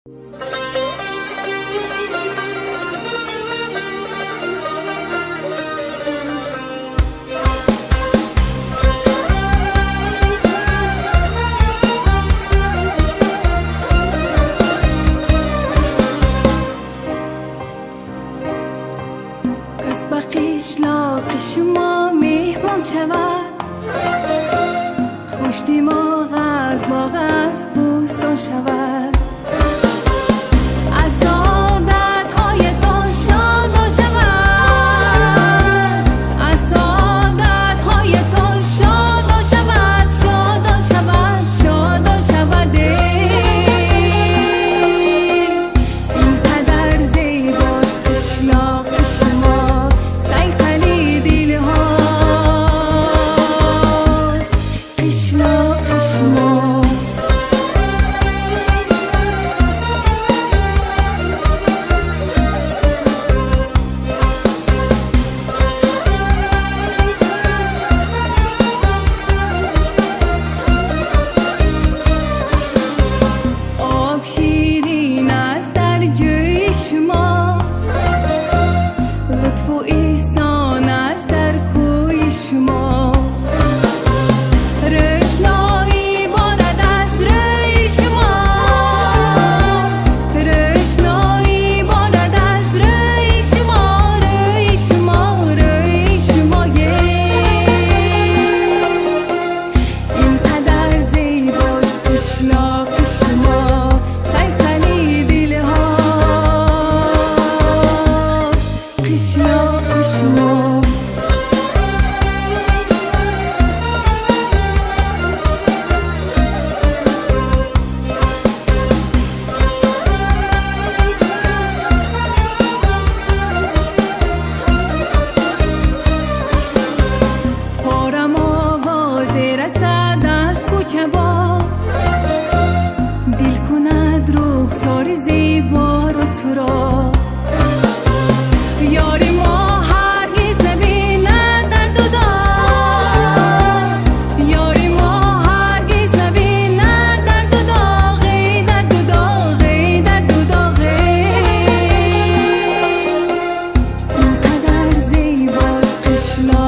کس به قشلاق شما مهمان شود، خوش دماغ از باغ از بوستان شود. از سعادت‌هایتان شاد شود، از سعادت‌هایتان شاد شود، شاد شود، شاد شود. این قدر زیباست قشلاق شما، صیقلی دل هاست قشلاق شما. آب شیرین است در جوی شما، لطف و احسان است در کوی شما. روشنایی بارد از روی شما، روشنایی بارد از روی شما، روی شما، روی شما. این قدر زیباست قشلاق شما، صیقلی دل هاست قشلاق شما. فارم آواز رسد از کوچه با، دل کند رخسار زیبا رو سرا. یاری ما هرگز نبیند درد و داغ، یاری ما هرگز نبیند درد و داغ، درد و داغ، درد و داغ. این قدر زیباست قشلاق